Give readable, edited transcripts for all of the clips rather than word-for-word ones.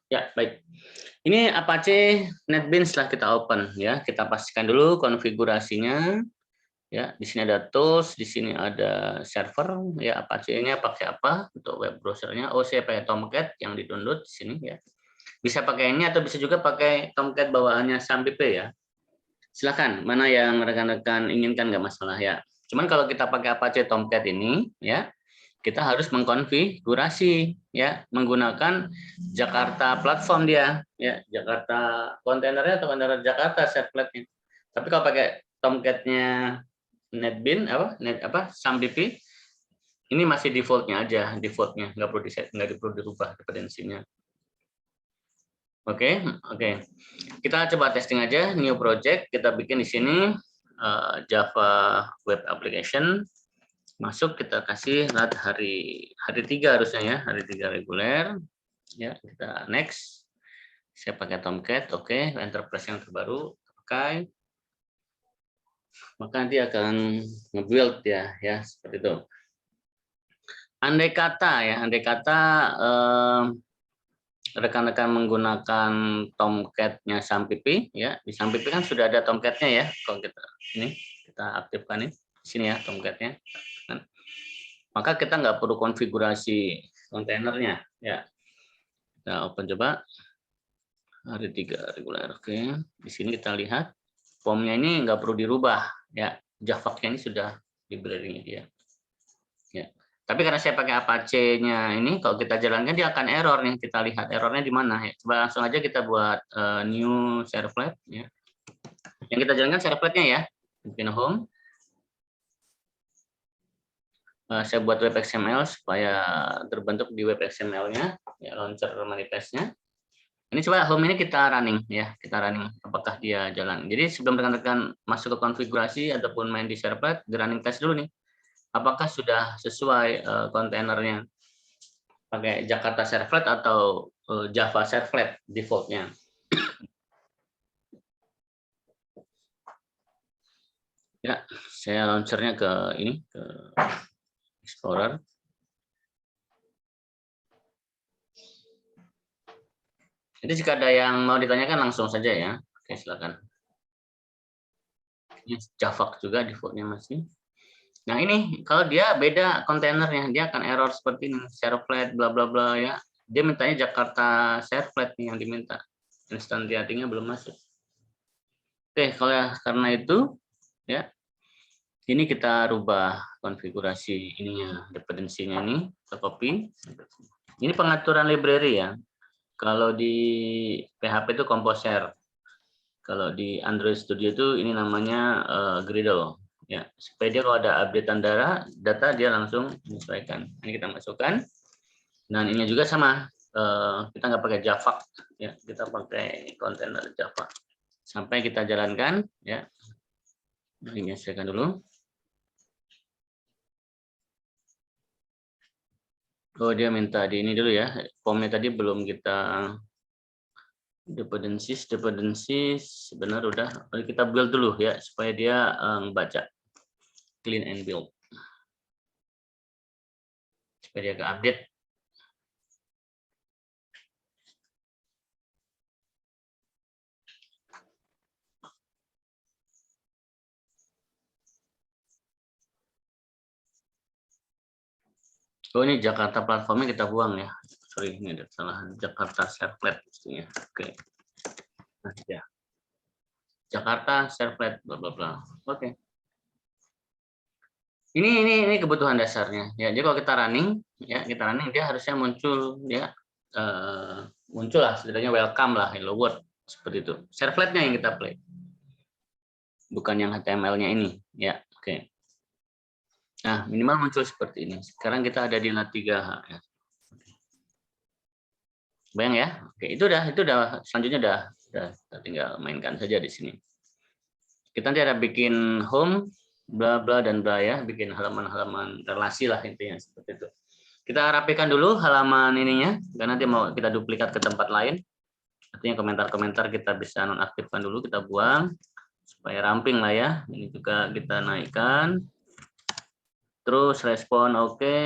Ya, baik. Ini Apache NetBeans setelah kita open ya. Kita pastikan dulu konfigurasinya. Ya, di sini ada tools, di sini ada server ya, Apache-nya pakai apa untuk web browsernya. Oh, saya pakai Tomcat yang di-download di sini ya. Bisa pakai ini atau bisa juga pakai Tomcat bawaannya SAMPP ya. Silakan, mana yang rekan-rekan inginkan, nggak masalah ya. Cuman kalau kita pakai Apache Tomcat ini ya, kita harus mengkonfigurasi ya menggunakan Jakarta platform dia ya, Jakarta kontainernya atau kontainer Jakarta servletnya. Tapi kalau pakai Tomcat-nya NetBeans SAMPP ini masih defaultnya aja, defaultnya nggak perlu nggak perlu dirubah dependensinya. Oke. Kita coba testing aja, new project, kita bikin di sini Java Web Application. Masuk, kita kasih hari 3 harusnya ya, hari 3 reguler. Ya, kita next. Saya pakai Tomcat, oke, enterprise yang terbaru, pakai. Maka nanti akan nge-build ya, seperti itu. Andai kata rekan-rekan menggunakan Tomcat-nya SAMPP ya, di SAMPP kan sudah ada Tomcat-nya ya. Kalau kita aktifkan ini di sini ya Tomcat-nya. Maka kita nggak perlu konfigurasi kontainernya ya. Kita open coba hari 3 reguler. Oke, di sini kita lihat formnya ini nggak perlu dirubah ya. Java-nya ini sudah library-nya dia. Ya. Tapi karena saya pakai Apache-nya ini, kalau kita jalankan dia akan error nih. Kita lihat errornya di mana ya. Coba langsung aja kita buat new servlet ya. Yang kita jalankan servletnya ya. Bikin home. Saya buat web XML supaya terbentuk di web XML-nya, ya, launcher manifest-nya. Ini coba home ini kita running ya, kita running apakah dia jalan. Jadi sebelum rekan-rekan masuk ke konfigurasi ataupun main di servlet, di running test dulu nih. Apakah sudah sesuai kontainernya pakai Jakarta Servlet atau Java Servlet defaultnya. Ya, saya launchernya ke ini, ke Explorer. Jadi jika ada yang mau ditanyakan langsung saja ya. Oke, silakan. Ini Java juga defaultnya masih. Nah ini kalau dia beda kontainernya, dia akan error seperti ini, servlet bla bla bla ya. Dia mintanya Jakarta Servlet nih yang diminta. Instantiatingnya belum masuk. Oke, kalau karena itu ya, ini kita rubah konfigurasi ininya, dependensinya ini, kita copy. Ini pengaturan library ya. Kalau di PHP itu Composer. Kalau di Android Studio itu ini namanya Gradle. Ya, supaya dia kalau ada updatean data dia langsung menyesuaikan. Ini kita masukkan. Dan ini juga sama, kita nggak pakai Java, ya, kita pakai kontainer Java. Sampai kita jalankan, ya. Ini menyesuaikan dulu. Oh, dia minta di ini dulu ya. Formnya tadi belum kita dependencies benar udah. Kita build dulu ya supaya dia baca. Clean and build. Supaya dia ke-update. Oh, ini Jakarta platformnya kita buang ya. Sorry, ini ada kesalahan. Jakarta Servlet mestinya. Oke. Nah, ya. Jakarta Servlet bla bla bla. Oke. Ini kebutuhan dasarnya ya. Jadi kalau kita running dia harusnya muncul ya, muncul lah setidaknya welcome lah, hello world seperti itu. Servletnya yang kita play, bukan yang HTML-nya ini ya. Oke. Nah, minimal muncul seperti ini. Sekarang kita ada di lat 3H ya. Bayang ya. Oke, itu udah selanjutnya udah kita tinggal mainkan saja di sini. Kita nanti ada bikin home bla bla dan bla ya, bikin halaman-halaman relasi lah intinya seperti itu. Kita rapikan dulu halaman ininya, karena nanti mau kita duplikat ke tempat lain. Artinya komentar-komentar kita bisa nonaktifkan dulu, kita buang supaya ramping lah ya. Ini juga kita naikkan. Terus respon oke,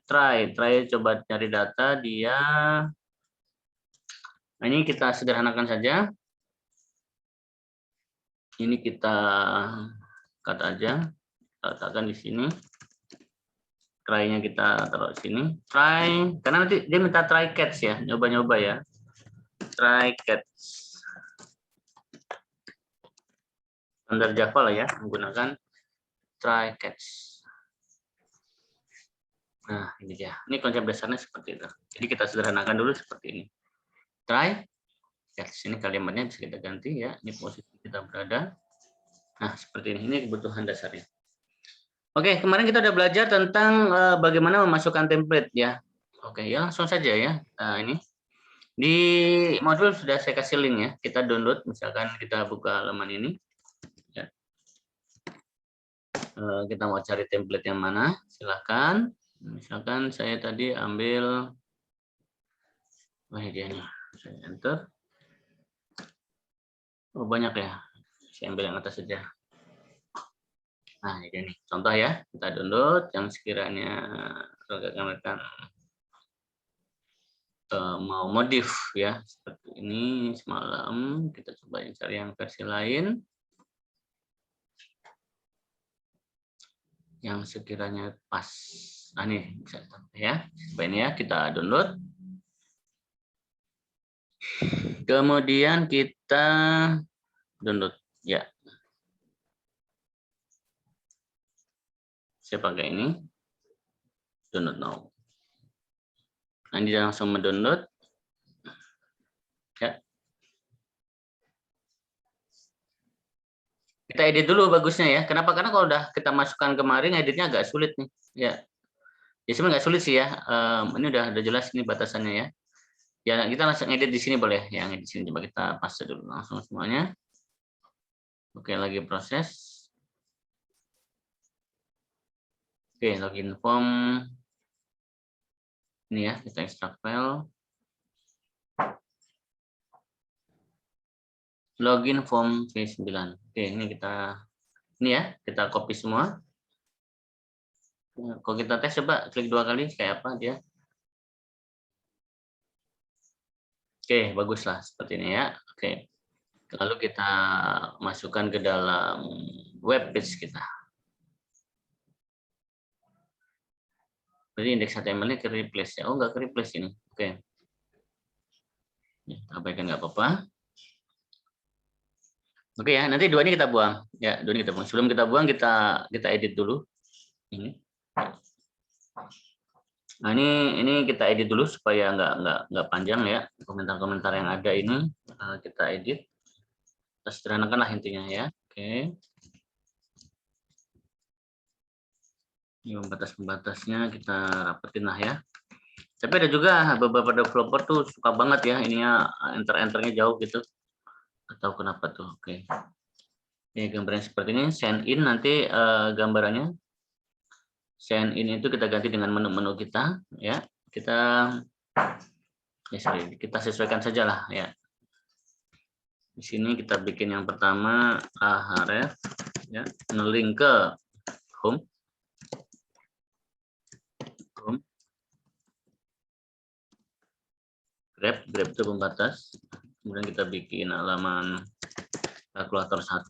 try coba cari data dia Nah, ini kita sederhanakan saja. Ini kita cut aja, letakkan di sini. Try-nya kita taruh di sini. Try, karena nanti dia minta try catch ya, nyoba-nyoba ya. Try catch. Standar Java lah ya, menggunakan try catch. Nah, ini dia. Ini konsep dasarnya seperti itu. Jadi kita sederhanakan dulu seperti ini. Try catch. Ini kalimatnya bisa kita ganti ya. Ini posisi kita berada. Nah, seperti ini. Ini kebutuhan dasarnya. Oke, kemarin kita udah belajar tentang bagaimana memasukkan template ya. Oke, ya langsung saja ya. Nah, ini di modul sudah saya kasih link ya. Kita download, misalkan kita buka halaman ini. Ya. Kita mau cari template yang mana? Silahkan. Misalkan saya tadi ambil, dia nih. Saya enter. Oh banyak ya. Saya ambil yang atas saja. Nah, ini nih. Contoh ya, kita download yang sekiranya rekan-rekan mau modif ya, seperti ini semalam. Kita coba cari yang versi lain. Yang sekiranya pas. Nah, nih bisa ya. Coba ini ya, kita download. Kemudian kita download ya. Saya pakai ini. Download now. Nanti langsung mendownload. Ya. Kita edit dulu bagusnya ya. Kenapa? Karena kalau udah kita masukkan kemarin, editnya agak sulit nih. Ya. Ya sebenarnya nggak sulit sih ya. Ini udah jelas ini batasannya ya. Ya kita langsung edit di sini boleh. Yang edit di sini coba kita paste dulu langsung semuanya. Oke, lagi proses. Oke, login form. Ini ya, kita ekstrak file. Login form V9. Oke, ini ya, kita copy semua. Kalau kita tes coba klik 2 kali kayak apa dia. Oke, baguslah seperti ini ya. Oke. Lalu kita masukkan ke dalam web page kita. Jadi indeks HTML-nya ke replace ya. Oh, nggak ke replace ini. Oke. Ya, abaikan nggak apa-apa. Oke ya, nanti dua ini kita buang. Ya, dua ini kita buang. Sebelum kita buang, kita edit dulu. Ini. Nah, ini kita edit dulu supaya nggak panjang ya. Komentar-komentar yang ada ini kita edit. Kita sederhanakan lah intinya ya. Oke. Ini pembatas-pembatasnya kita rapetin lah ya. Tapi ada juga beberapa developer tuh suka banget ya ininya enter-enternya jauh gitu. Atau kenapa tuh? Oke. Ini gambarnya seperti ini. Send in nanti gambarannya. Send in itu kita ganti dengan menu-menu kita ya. Kita sesuaikan saja lah ya. Di sini kita bikin yang pertama href ya, nge-link ke home. Grab itu pembatas. Kemudian kita bikin halaman kalkulator 1,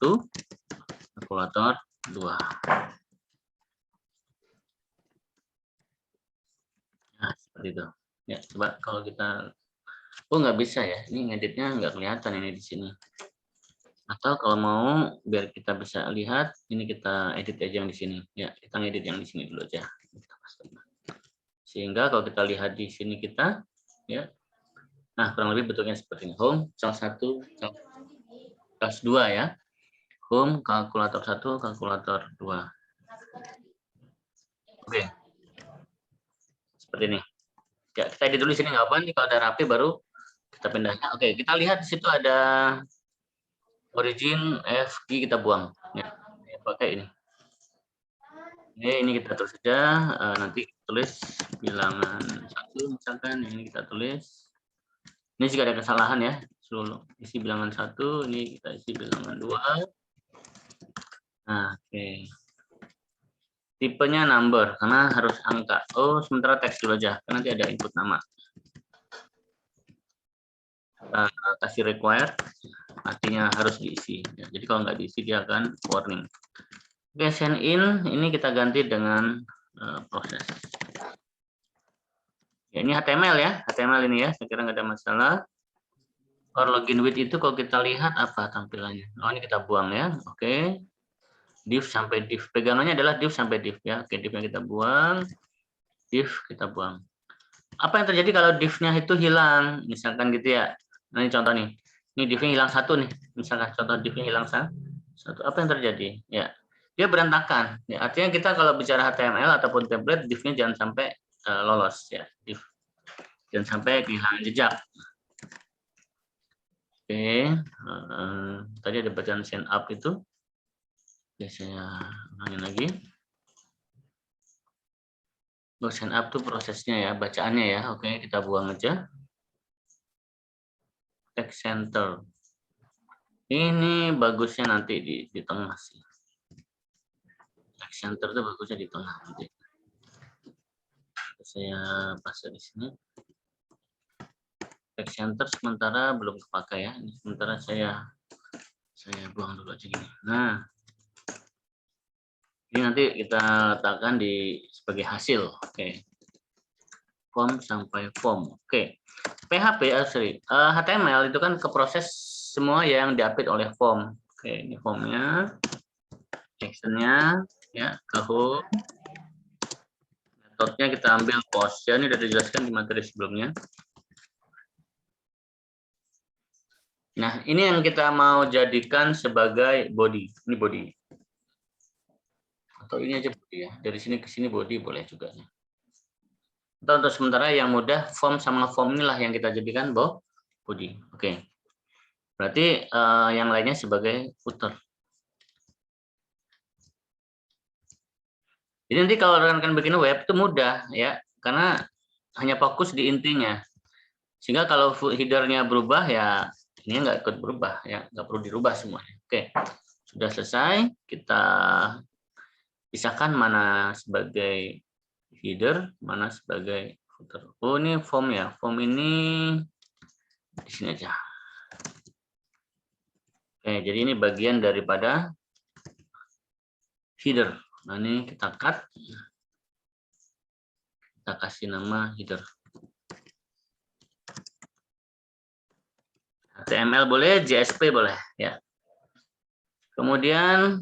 kalkulator 2. Nah, seperti itu. Ya, coba kalau kita nggak bisa ya. Ini ngeditnya nggak kelihatan ini di sini. Atau kalau mau biar kita bisa lihat, ini kita edit aja yang di sini. Ya, kita ngedit yang di sini dulu aja. Sehingga kalau kita lihat di sini kita ya. Nah, kurang lebih bentuknya seperti ini. Home kelas 1, kelas 2 ya. Home kalkulator 1, kalkulator 2. Oke. Seperti ini. Ya, kita edit dulu di sini nggak apa nih, kalau ada rapi baru kita pindahnya. Oke, kita lihat di situ ada origin FG kita buang ya. Pakai ini. Ini kita tulis saja, nanti tulis bilangan 1 misalkan, ini kita tulis. Ini jika ada kesalahan ya, suruh isi bilangan 1, ini kita isi bilangan 2. Nah, oke. Tipenya number, karena harus angka. Oh, sementara teks dulu aja, karena nanti ada input nama. Kita kasih required, artinya harus diisi. Ya, jadi kalau nggak diisi dia akan warning. Oke, send in ini kita ganti dengan proses. Ya, ini HTML ya, HTML ini ya, saya kira nggak ada masalah. Or login with itu kalau kita lihat apa tampilannya. Oh, ini kita buang ya. Oke. Div sampai div. Pegangannya adalah div sampai div ya. Oke, divnya kita buang. Div kita buang. Apa yang terjadi kalau divnya itu hilang? Misalkan gitu ya. Nah, ini contoh nih. Ini divnya hilang satu nih. Misalkan contoh divnya hilang satu. Apa yang terjadi? Ya. Dia berantakan. Ya, artinya kita kalau bicara HTML ataupun template, divnya jangan sampai lolos ya. Div. Jangan sampai kehilangan jejak. Oke, tadi ada bacaan send up itu. Oke, saya ulangi lagi. Send up itu prosesnya ya, bacaannya ya. Oke, kita buang aja. Text center. Ini bagusnya nanti di tengah sih. Text center itu bagusnya di tengah nanti. Saya pasang di sini. Text center sementara belum kepakai ya. Ini sementara saya buang dulu aja gini. Nah, ini nanti kita letakkan di sebagai hasil. Oke. Form sampai form. Oke. PHP HTML itu kan keproses semua yang diupdate oleh form. Oke, ini formnya, actionnya, ya, ke hook. Metodenya kita ambil post. Ya, ini sudah dijelaskan di materi sebelumnya. Nah, ini yang kita mau jadikan sebagai body. Ini body. Atau ini aja body ya. Dari sini ke sini body boleh juga. Atau untuk sementara yang mudah, form sama form inilah yang kita jadikan body. Oke. Berarti yang lainnya sebagai footer. Jadi nanti kalau rekan-rekan bikin web itu mudah ya, karena hanya fokus di intinya. Sehingga kalau header-nya berubah ya ini nggak ikut berubah ya, nggak perlu dirubah semuanya. Oke, sudah selesai. Kita pisahkan mana sebagai header, mana sebagai footer. Oh, ini form ya. Form ini di sini aja. Oke, jadi ini bagian daripada header. Nah, ini kita cut. Kita kasih nama header. HTML boleh, JSP boleh ya. Kemudian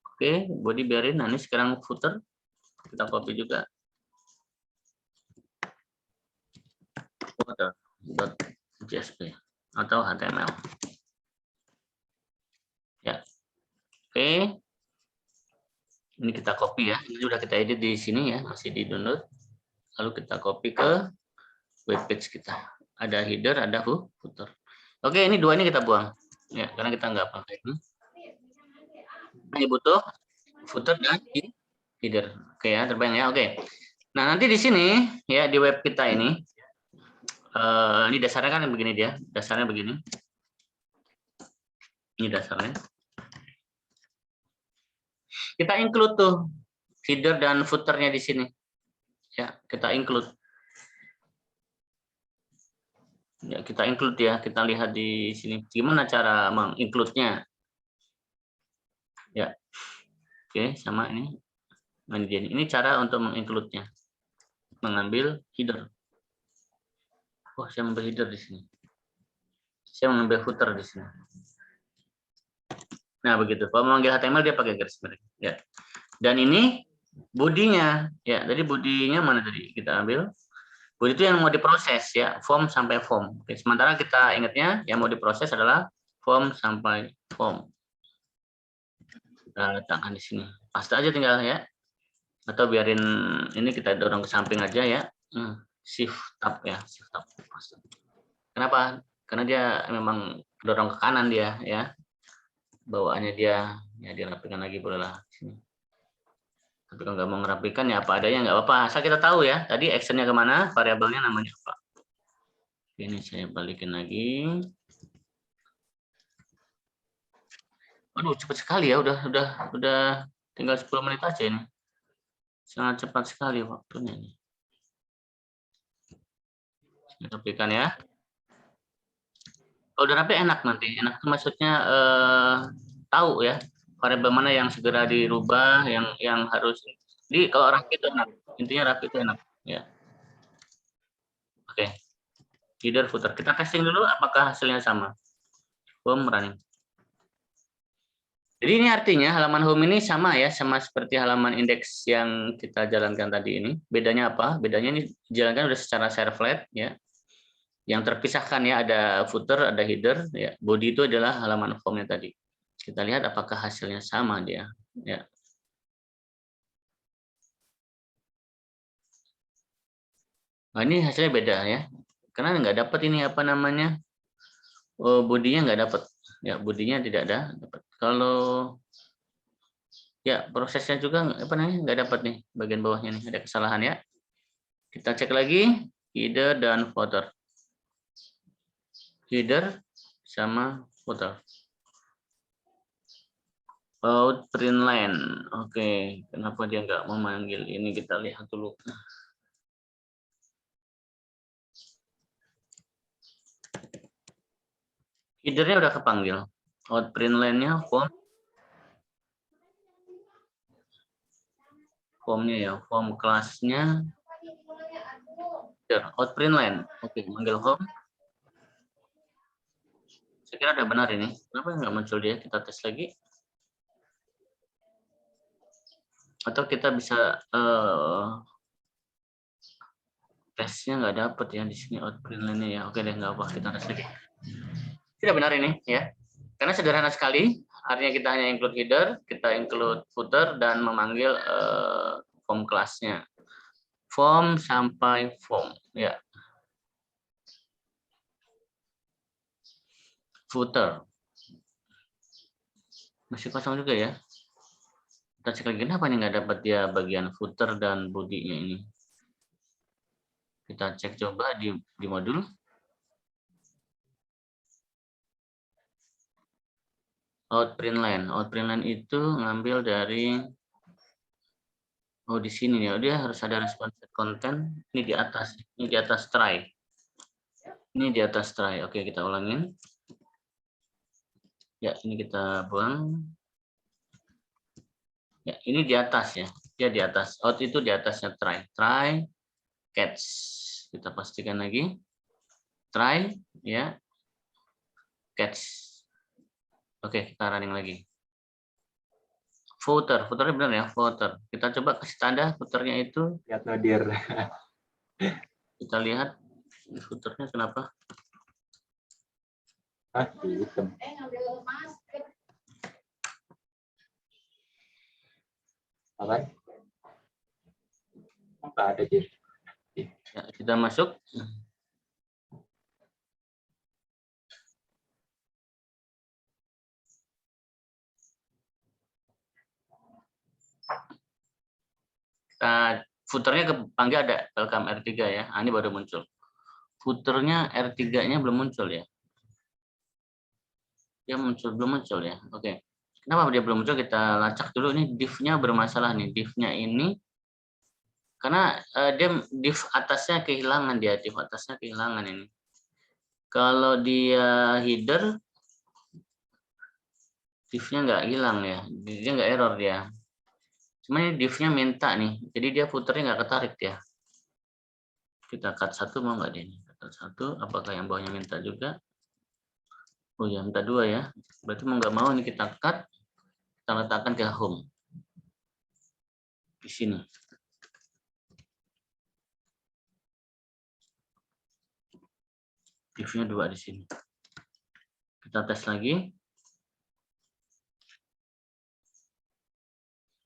oke, body biarin. Nah, ini sekarang footer kita copy juga. Footer.jsp atau HTML. Ya. Oke. Ini kita copy ya. Ini sudah kita edit di sini ya, masih di download. Lalu kita copy ke web page kita. Ada header, ada footer. Oke, ini dua ini kita buang. Ya, karena kita nggak pakai ini. Hanya butuh footer dan header. Oke ya, terbayang ya. Oke. Nah, nanti di sini ya di web kita ini dasarnya kan begini dia. Dasarnya begini. Ini dasarnya. Kita include tuh header dan footernya di sini. Ya, kita include. Ya, kita include ya. Kita lihat di sini gimana cara menginclude-nya. Ya. Oke, sama ini. Ini cara untuk menginclude-nya. Mengambil header. Oh, saya mengambil header di sini. Saya mengambil footer di sini. Nah, begitu. Kalau memanggil HTML dia pakai garis miring. Ya. Dan ini bodinya. Ya, tadi bodinya mana tadi? Kita ambil. Body itu yang mau diproses ya, form sampai form. Oke, sementara kita ingatnya yang mau diproses adalah form sampai form. Kita letakkan di sini. Paste aja tinggal ya. Atau biarin ini kita dorong ke samping aja ya. Shift tab ya, shift tab. Kenapa? Karena dia memang dorong ke kanan dia ya. Bawaannya dia ya dirapikan lagi bolehlah sini. Tapi kalau nggak mau ngerapikan ya apa adanya nggak apa-apa. Asal kita tahu ya. Tadi actionnya kemana, variabelnya namanya apa. Ini saya balikin lagi. Aduh, cepat sekali ya. Udah tinggal 10 menit aja ini. Sangat cepat sekali waktunya ini. Saya rapikan ya. Kalau udah rapi enak nanti. Enak itu maksudnya tahu ya variabel mana yang segera dirubah, yang harus. Jadi kalau rapi itu enak. Intinya rapi itu enak. Ya. Oke. Header footer. Kita testing dulu apakah hasilnya sama. Home running. Jadi ini artinya halaman home ini sama ya, sama seperti halaman indeks yang kita jalankan tadi ini. Bedanya apa? Bedanya ini dijalankan udah secara servlet ya. Yang terpisahkan ya, ada footer, ada header ya. Body itu adalah halaman home-nya tadi. Kita lihat apakah hasilnya sama dia ya. Nah, ini hasilnya beda ya. Karena nggak dapat ini apa namanya? Bodinya nggak dapat. Ya, bodinya tidak ada dapat. Kalau ya prosesnya juga apa namanya nggak dapat nih bagian bawahnya nih, ada kesalahan ya. Kita cek lagi header dan footer. Header sama footer. Out print line. Oke, kenapa dia nggak memanggil ini, kita lihat dulu. Headernya udah kepanggil. Out print line-nya form-nya ya, form kelasnya out print line. Oke, manggil home. Saya kira udah benar ini. Kenapa nggak muncul dia? Kita tes lagi. Atau kita bisa tesnya nggak dapet ya di sini out print line-nya ya. Oke deh, nggak apa, kita tes lagi. Tidak benar ini ya. Karena sederhana sekali. Artinya kita hanya include header, kita include footer dan memanggil form kelasnya. Form sampai form ya. Footer. Masih kosong juga ya. Kita cek lagi kenapa nih nggak dapat dia bagian footer dan bodinya ini. Kita cek coba di modul. Out print line. Out print line itu ngambil dari di sini ya. Dia harus ada responsive content. Ini di atas. Ini di atas try. Ini di atas try. Oke, kita ulangin. Ya, ini kita buang. Ya, ini di atas ya. Dia di atas. Out itu di atasnya try. Try catch. Kita pastikan lagi. Try ya. Catch. Oke, kita running lagi. Footer, footernya benar ya, footer. Kita coba kasih tanda footernya itu. Lihat Nadir. Kita lihat footernya kenapa? Hitam. Apa? Apa ada Dir? Ya, kita masuk. Footernya kepanggil ada welcome R3 ya. Ini baru muncul. Footernya R3-nya belum muncul ya. Dia belum muncul ya. Oke. Kenapa dia belum muncul? Kita lacak dulu nih div-nya bermasalah nih. Div-nya ini karena dia div atasnya kehilangan dia, div atasnya kehilangan ini. Kalau dia header div-nya nggak hilang ya. Dia nggak error dia. Cuma ini div-nya minta nih, jadi dia footernya nggak ketarik ya. Kita cut satu mau nggak dia? Cut satu, apakah yang bawahnya minta juga? Oh ya, minta dua ya. Berarti mau nggak mau nih kita cut, kita letakkan ke home. Di sini. Div-nya dua di sini. Kita tes lagi.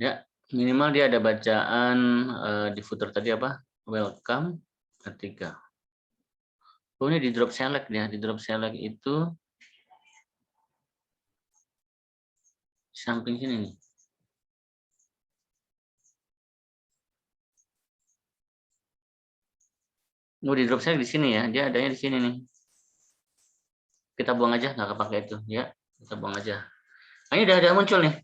Ya, minimal dia ada bacaan di footer tadi apa? Welcome ketika. Oh, ini di drop select ya. Di drop select itu samping sini nih. Oh, di drop select di sini ya. Dia adanya di sini nih. Kita buang aja, nggak kepake itu ya. Kita buang aja. Nah, ini udah muncul nih.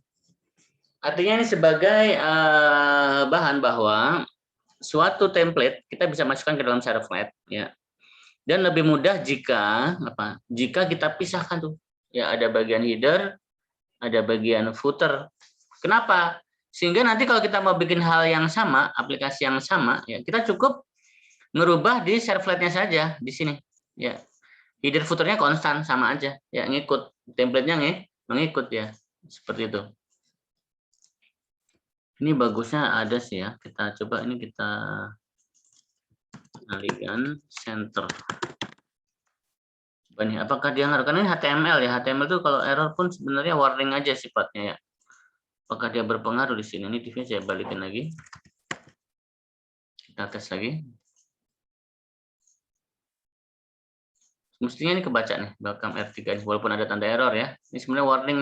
Artinya ini sebagai bahan bahwa suatu template kita bisa masukkan ke dalam servlet ya. Dan lebih mudah jika apa? Jika kita pisahkan tuh. Ya, ada bagian header, ada bagian footer. Kenapa? Sehingga nanti kalau kita mau bikin hal yang sama, aplikasi yang sama, ya kita cukup ngerubah di servletnya saja di sini. Ya, header footernya konstan sama aja. Ya, ngikut template-nya mengikut ya, seperti itu. Ini bagusnya ada sih ya. Kita coba ini kita alihkan center. Coba nih, apakah dia ngaruh? Karena ini HTML ya. HTML itu kalau error pun sebenarnya warning aja sifatnya ya. Apakah dia berpengaruh di sini? Ini div-nya saya balikin lagi. Kita tes lagi. Mestinya ini kebaca nih, welcome R3 walaupun ada tanda error ya. Ini sebenarnya warning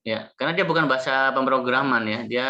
ya, karena dia bukan bahasa pemrograman ya. Dia